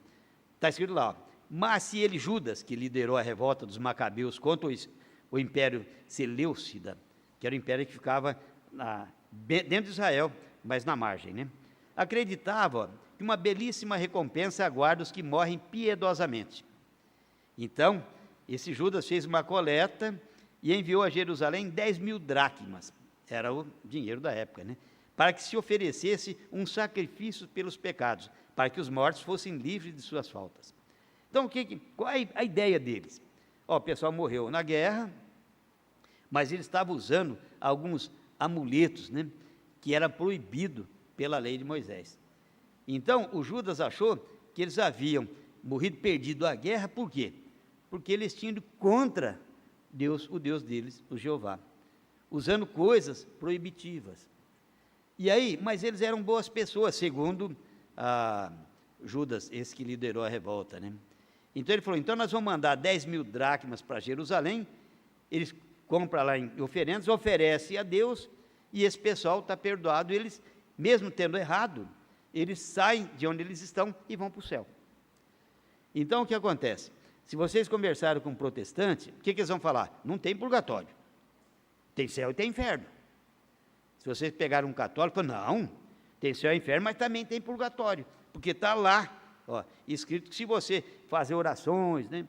Está escrito lá, ó, mas se ele, Judas, que liderou a revolta dos Macabeus contra o Império Seleucida, que era o império que ficava dentro de Israel, mas na margem, né? Acreditava que uma belíssima recompensa aguarda os que morrem piedosamente. Então, esse Judas fez uma coleta e enviou a Jerusalém 10.000 dracmas, era o dinheiro da época, né? Para que se oferecesse um sacrifício pelos pecados, para que os mortos fossem livres de suas faltas. Então, qual é a ideia deles? O pessoal morreu na guerra, mas ele estava usando alguns amuletos, né, que era proibido pela lei de Moisés. Então, o Judas achou que eles haviam morrido, perdido a guerra, por quê? Porque eles tinham ido contra Deus, o Deus deles, o Jeová, usando coisas proibitivas. E aí, mas eles eram boas pessoas, segundo Judas, esse que liderou a revolta, né? Então ele falou, então nós vamos mandar 10.000 dracmas para Jerusalém, eles compram lá em oferendas, oferecem a Deus, e esse pessoal está perdoado, eles, mesmo tendo errado, eles saem de onde eles estão e vão para o céu. Então o que acontece? Se vocês conversaram com um protestante, o que eles vão falar? Não tem purgatório, tem céu e tem inferno. Se vocês pegaram um católico, não, tem céu e inferno, mas também tem purgatório, porque está lá, ó, escrito que se você fazer orações, né,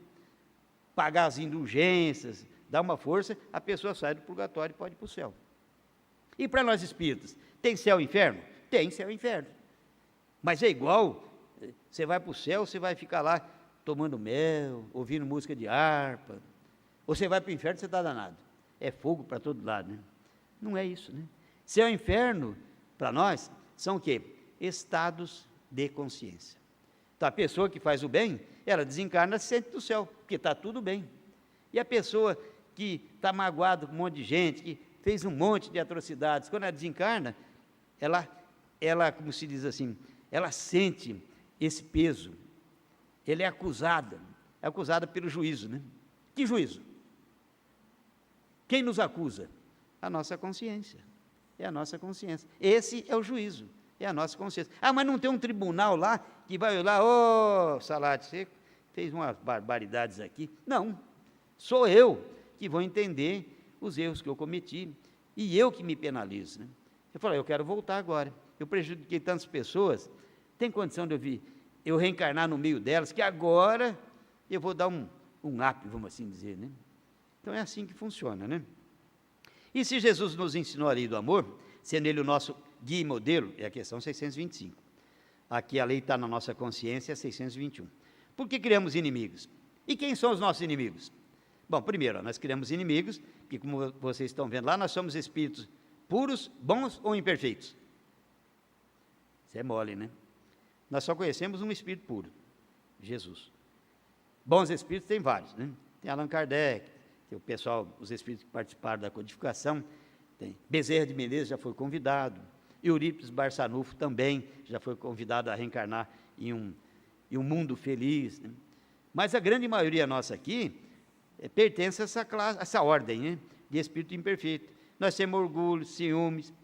pagar as indulgências, dar uma força, a pessoa sai do purgatório e pode ir para o céu. E para nós espíritas, tem céu e inferno? Tem céu e inferno. Mas é igual, você vai para o céu, você vai ficar lá tomando mel, ouvindo música de harpa, ou você vai para o inferno, você está danado. É fogo para todo lado, né? Não é isso, né? Céu e inferno, para nós, são o quê? Estados de consciência. Então, a pessoa que faz o bem, ela desencarna, se sente do céu, porque está tudo bem. E a pessoa que está magoada com um monte de gente, que fez um monte de atrocidades, quando ela desencarna, ela, como se diz assim, ela sente esse peso, ela é acusada pelo juízo, né? Que juízo? Quem nos acusa? A nossa consciência, é a nossa consciência, esse é o juízo, é a nossa consciência. Mas não tem um tribunal lá, que vai olhar, Salate, você fez umas barbaridades aqui. Não, sou eu que vou entender os erros que eu cometi, e eu que me penalizo, né? Eu falo, eu quero voltar agora, eu prejudiquei tantas pessoas, tem condição de eu reencarnar no meio delas, que agora eu vou dar um up, vamos assim dizer, né? Então é assim que funciona, né? E se Jesus nos ensinou a lei do amor, sendo ele o nosso guia e modelo, é a questão 625. Aqui a lei está na nossa consciência, 621. Por que criamos inimigos? E quem são os nossos inimigos? Bom, primeiro, nós criamos inimigos, que como vocês estão vendo lá, nós somos espíritos puros, bons ou imperfeitos? Isso é mole, né? Nós só conhecemos um espírito puro, Jesus. Bons espíritos tem vários, né? Tem Allan Kardec, tem o pessoal, os espíritos que participaram da codificação, tem Bezerra de Menezes já foi convidado, Eurípides Barçanufo também já foi convidado a reencarnar em um mundo feliz, né? Mas a grande maioria nossa aqui pertence a essa classe, a essa ordem, né, de espírito imperfeito. Nós temos orgulho, ciúmes,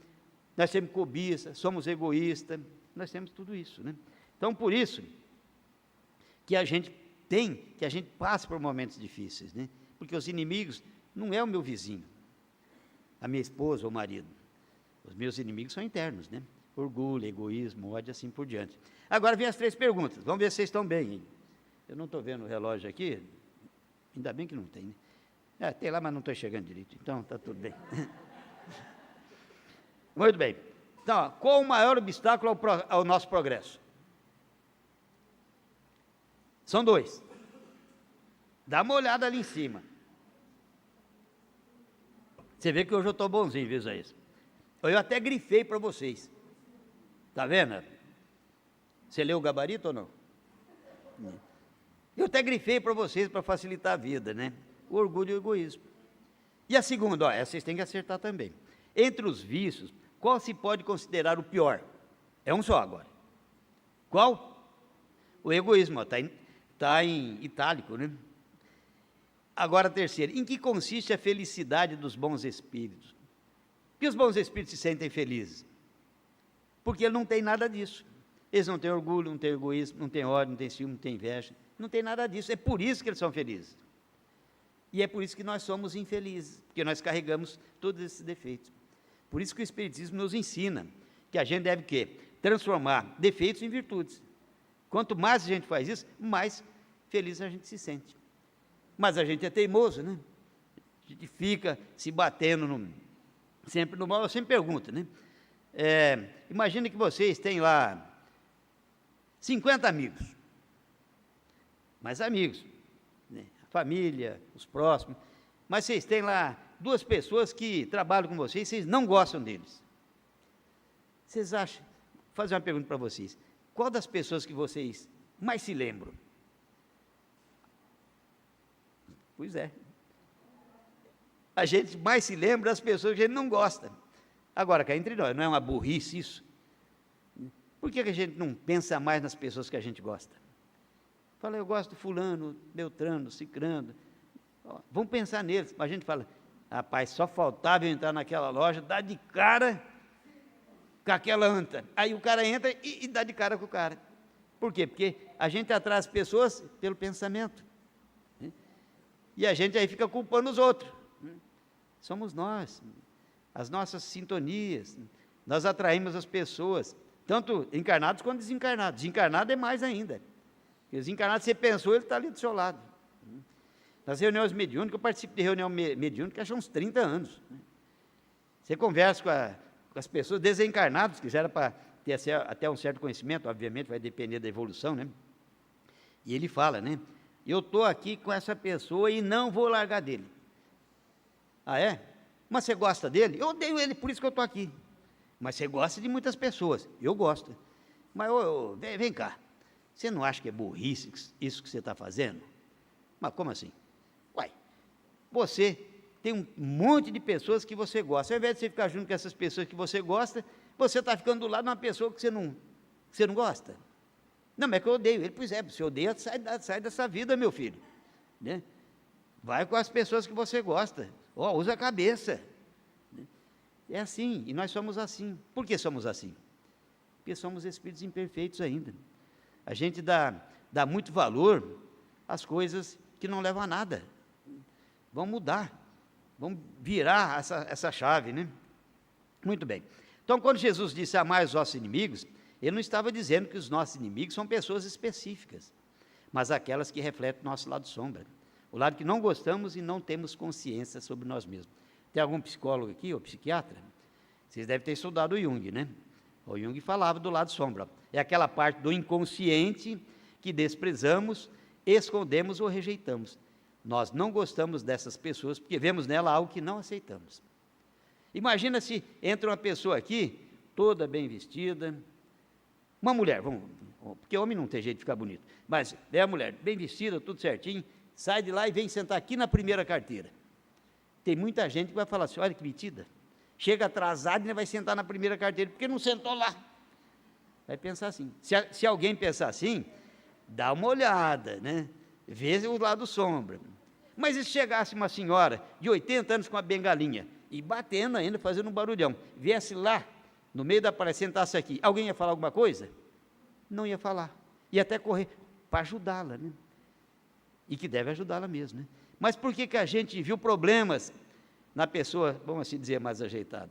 nós temos cobiça, somos egoístas, nós temos tudo isso, né? Então, por isso que a gente passa por momentos difíceis, né? Porque os inimigos não é o meu vizinho, a minha esposa ou o marido. Os meus inimigos são internos, né? Orgulho, egoísmo, ódio, assim por diante. Agora vem as 3 perguntas, vamos ver se vocês estão bem, hein? Eu não estou vendo o relógio aqui, ainda bem que não tem, né? Tem lá, mas não estou chegando direito, então está tudo bem. Muito bem. Então, qual o maior obstáculo ao nosso progresso? São 2. Dá uma olhada ali em cima. Você vê que hoje eu estou bonzinho, viu, Isaías? Eu até grifei para vocês. Está vendo? Você leu o gabarito ou não? Eu até grifei para vocês para facilitar a vida, né? O orgulho e o egoísmo. E a segunda, essa vocês têm que acertar também. Entre os vícios, qual se pode considerar o pior? É um só agora. Qual? O egoísmo, está em itálico, né? Agora, a terceira, em que consiste a felicidade dos bons espíritos? Porque os bons espíritos se sentem felizes? Porque ele não tem nada disso. Eles não têm orgulho, não têm egoísmo, não têm ódio, não têm ciúme, não têm inveja, não tem nada disso. É por isso que eles são felizes. E é por isso que nós somos infelizes, porque nós carregamos todos esses defeitos. Por isso que o Espiritismo nos ensina que a gente deve o quê? Transformar defeitos em virtudes. Quanto mais a gente faz isso, mais feliz a gente se sente. Mas a gente é teimoso, né? A gente fica se batendo sempre no mal. Eu sempre pergunto, né? Imagina que vocês têm lá 50 amigos, mais amigos, né? A família, os próximos, mas vocês têm lá 2 pessoas que trabalham com vocês, vocês não gostam deles. Vocês acham, vou fazer uma pergunta para vocês, qual das pessoas que vocês mais se lembram? Pois é, a gente mais se lembra das pessoas que a gente não gosta. Agora, cá entre nós, não é uma burrice isso? Por que a gente não pensa mais nas pessoas que a gente gosta? Fala, eu gosto do fulano, beltrano, cicrano. Vamos pensar neles. A gente fala, rapaz, só faltava eu entrar naquela loja, dar de cara com aquela anta. Aí o cara entra e dá de cara com o cara. Por quê? Porque a gente atrai as pessoas pelo pensamento. E a gente aí fica culpando os outros. Somos nós, as nossas sintonias. Nós atraímos as pessoas, tanto encarnados quanto desencarnados. Desencarnado é mais ainda. Porque desencarnado, você pensou, ele está ali do seu lado. Nas reuniões mediúnicas, eu participo de reunião mediúnica há uns 30 anos. Você conversa com as pessoas desencarnadas, que já era para ter até um certo conhecimento, obviamente vai depender da evolução, né? E ele fala, né? Eu estou aqui com essa pessoa e não vou largar dele. Ah, é? Mas você gosta dele? Eu odeio ele, por isso que eu estou aqui. Mas você gosta de muitas pessoas. Eu gosto. Mas, vem cá. Você não acha que é burrice isso que você está fazendo? Mas como assim? Uai, você tem um monte de pessoas que você gosta. Ao invés de você ficar junto com essas pessoas que você gosta, você está ficando do lado de uma pessoa que você não gosta. Não, mas é que eu odeio ele. Pois é, você odeia, sai dessa vida, meu filho. Né? Vai com as pessoas que você gosta. Usa a cabeça. É assim, e nós somos assim. Por que somos assim? Porque somos espíritos imperfeitos ainda. A gente dá muito valor às coisas que não levam a nada. Vamos mudar, vamos virar essa chave, né? Muito bem. Então, quando Jesus disse amai os vossos inimigos, ele não estava dizendo que os nossos inimigos são pessoas específicas, mas aquelas que refletem o nosso lado sombra, o lado que não gostamos e não temos consciência sobre nós mesmos. Tem algum psicólogo aqui, ou psiquiatra? Vocês devem ter estudado o Jung, né? O Jung falava do lado sombra. É aquela parte do inconsciente que desprezamos, escondemos ou rejeitamos. Nós não gostamos dessas pessoas porque vemos nela algo que não aceitamos. Imagina se entra uma pessoa aqui, toda bem vestida, uma mulher, porque homem não tem jeito de ficar bonito, mas é a mulher bem vestida, tudo certinho, sai de lá e vem sentar aqui na primeira carteira. Tem muita gente que vai falar assim, olha que metida, chega atrasado e ainda vai sentar na primeira carteira, porque não sentou lá. Vai pensar assim. Se alguém pensar assim, dá uma olhada, né? Vê o lado sombra. Mas e se chegasse uma senhora de 80 anos com uma bengalinha, e batendo ainda, fazendo um barulhão, viesse lá, no meio da palestra, sentasse aqui, alguém ia falar alguma coisa? Não ia falar. Ia até correr para ajudá-la, né? E que deve ajudá-la mesmo, né? Mas por que a gente viu problemas na pessoa, vamos assim dizer, mais ajeitada?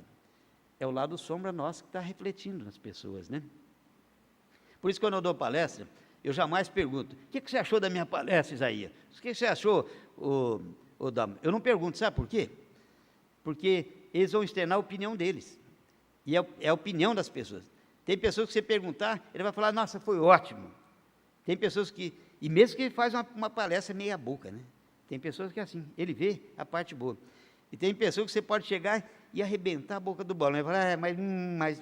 É o lado sombra nosso que está refletindo nas pessoas, né? Por isso, quando eu dou palestra, eu jamais pergunto, o que você achou da minha palestra, Isaías? O que você achou, Eu não pergunto, sabe por quê? Porque eles vão externar a opinião deles. E é a opinião das pessoas. Tem pessoas que você perguntar, ele vai falar, nossa, foi ótimo. Tem pessoas que, e mesmo que ele faz uma palestra meia boca, né? Tem pessoas que é assim, ele vê a parte boa. E tem pessoas que você pode chegar e arrebentar a boca do balão. Ele vai falar, mas...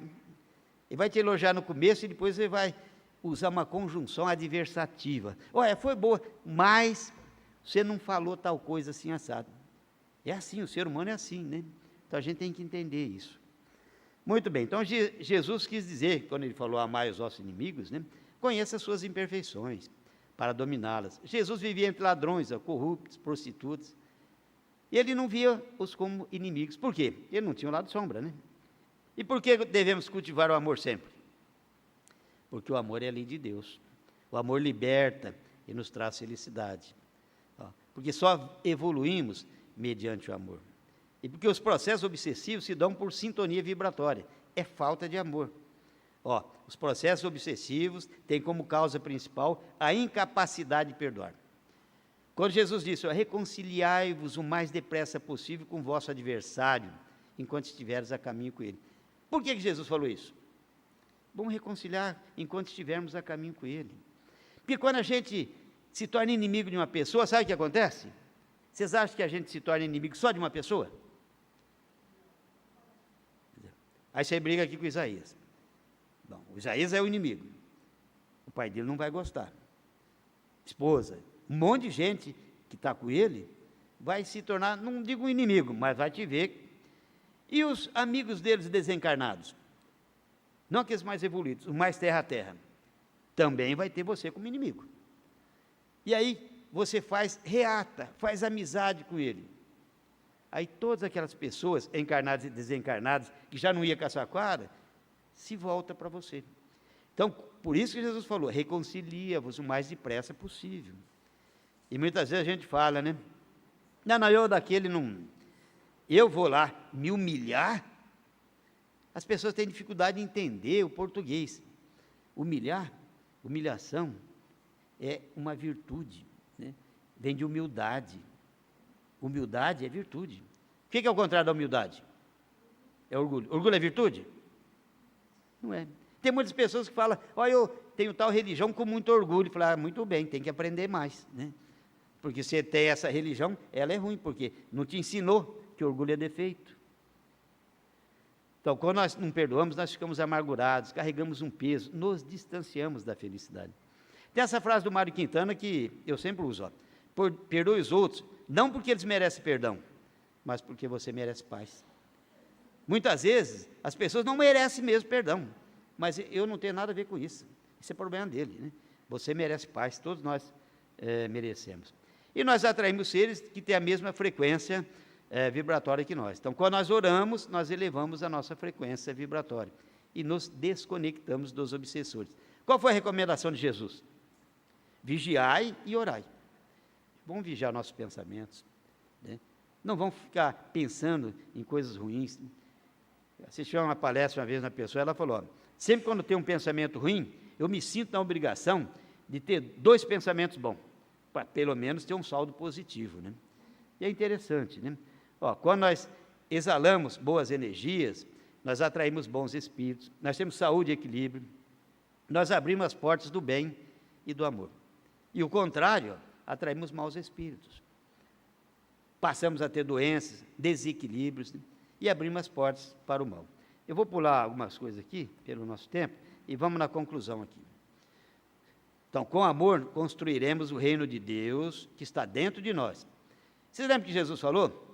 Ele vai te elogiar no começo e depois ele vai usar uma conjunção adversativa. Olha, foi boa, mas você não falou tal coisa assim, assado. É assim, o ser humano é assim, né? Então a gente tem que entender isso. Muito bem, então Jesus quis dizer, quando ele falou amai os vossos inimigos, né? Conheça as suas imperfeições, para dominá-las. Jesus vivia entre ladrões, corruptos, prostitutas, e ele não via-os como inimigos. Por quê? Ele não tinha um lado sombra, né? E por que devemos cultivar o amor sempre? Porque o amor é a lei de Deus. O amor liberta e nos traz felicidade. Porque só evoluímos mediante o amor. E porque os processos obsessivos se dão por sintonia vibratória. É falta de amor. Os processos obsessivos têm como causa principal a incapacidade de perdoar. Quando Jesus disse, reconciliai-vos o mais depressa possível com o vosso adversário, enquanto estiveres a caminho com ele. Por que Jesus falou isso? Vamos reconciliar enquanto estivermos a caminho com ele. Porque quando a gente se torna inimigo de uma pessoa, sabe o que acontece? Vocês acham que a gente se torna inimigo só de uma pessoa? Aí você briga aqui com Isaías. Bom, o Isaías é o inimigo. O pai dele não vai gostar. Esposa, um monte de gente que está com ele vai se tornar, não digo um inimigo, mas vai te ver. E os amigos deles desencarnados? Não aqueles mais evoluídos, os mais terra a terra. Também vai ter você como inimigo. E aí você reata, faz amizade com ele. Aí todas aquelas pessoas, encarnadas e desencarnadas, que já não ia caçar quadra, se volta para você. Então, por isso que Jesus falou, reconcilia-vos o mais depressa possível. E muitas vezes a gente fala, né? Não, eu daquele não... Eu vou lá me humilhar? As pessoas têm dificuldade de entender o português. Humilhação, é uma virtude, né? Vem de humildade. Humildade é virtude. O que é o contrário da humildade? É orgulho. Orgulho é virtude? Não é. Tem muitas pessoas que falam, eu tenho tal religião com muito orgulho. Falar, muito bem, tem que aprender mais, né? Porque você tem essa religião, ela é ruim, porque não te ensinou que orgulho é defeito. Então, quando nós não perdoamos, nós ficamos amargurados, carregamos um peso, nos distanciamos da felicidade. Tem essa frase do Mário Quintana que eu sempre uso, perdoe os outros, não porque eles merecem perdão, mas porque você merece paz. Muitas vezes, as pessoas não merecem mesmo perdão, mas eu não tenho nada a ver com isso. Isso é problema dele, né? Você merece paz, todos nós merecemos. E nós atraímos seres que têm a mesma frequência vibratória que nós. Então, quando nós oramos, nós elevamos a nossa frequência vibratória e nos desconectamos dos obsessores. Qual foi a recomendação de Jesus? Vigiai e orai. Vamos vigiar nossos pensamentos, né? Não vamos ficar pensando em coisas ruins. Assisti a uma palestra uma vez na pessoa, ela falou, sempre quando tem um pensamento ruim, eu me sinto na obrigação de ter 2 pensamentos bons, para pelo menos ter um saldo positivo, né? E é interessante, né? Quando nós exalamos boas energias, nós atraímos bons espíritos, nós temos saúde e equilíbrio, nós abrimos as portas do bem e do amor. E o contrário, atraímos maus espíritos. Passamos a ter doenças, desequilíbrios, né? E abrimos as portas para o mal. Eu vou pular algumas coisas aqui, pelo nosso tempo, e vamos na conclusão aqui. Então, com amor, construiremos o reino de Deus que está dentro de nós. Vocês lembram que Jesus falou?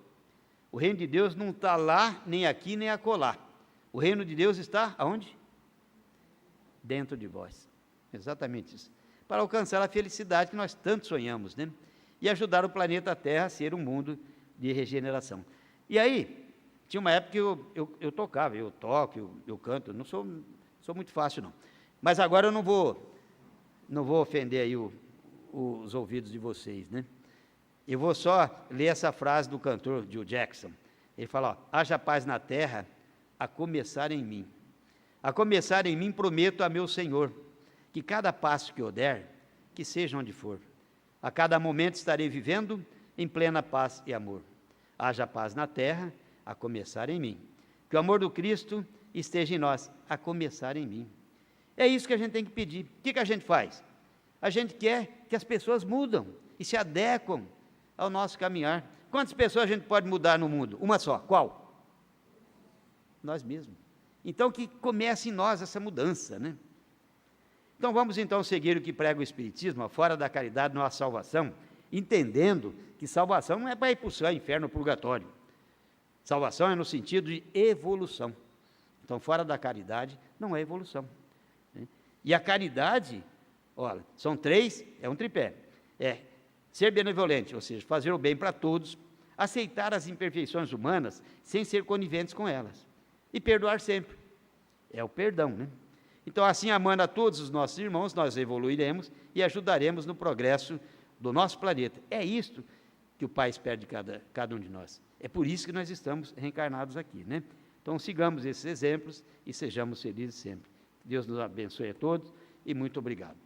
O reino de Deus não está lá, nem aqui, nem acolá. O reino de Deus está aonde? Dentro de vós. Exatamente isso. Para alcançar a felicidade que nós tanto sonhamos, né? E ajudar o planeta Terra a ser um mundo de regeneração. E aí, tinha uma época que eu tocava, eu toco, eu canto, não sou muito fácil não. Mas agora eu não vou ofender aí os ouvidos de vocês, né? Eu vou só ler essa frase do cantor Joe Jackson. Ele fala, haja paz na terra, a começar em mim. A começar em mim prometo a meu Senhor, que cada passo que eu der, que seja onde for, a cada momento estarei vivendo em plena paz e amor. Haja paz na terra, a começar em mim. Que o amor do Cristo esteja em nós, a começar em mim. É isso que a gente tem que pedir. O que a gente faz? A gente quer que as pessoas mudam e se adequam ao nosso caminhar. Quantas pessoas a gente pode mudar no mundo? Uma só. Qual? nós mesmos. Então, que comece em nós essa mudança, né? Então, vamos então seguir o que prega o Espiritismo, fora da caridade não há salvação, entendendo que salvação não é para ir para o céu, inferno ou purgatório. Salvação é no sentido de evolução. Então, fora da caridade não é evolução, né? E a caridade, olha, são três, é um tripé. É ser benevolente, ou seja, fazer o bem para todos, aceitar as imperfeições humanas sem ser coniventes com elas, e perdoar sempre. É o perdão, né? Então, assim, amando a todos os nossos irmãos, nós evoluiremos e ajudaremos no progresso do nosso planeta. É isto que o Pai espera de cada um de nós. É por isso que nós estamos reencarnados aqui, né? Então, sigamos esses exemplos e sejamos felizes sempre. Deus nos abençoe a todos e muito obrigado.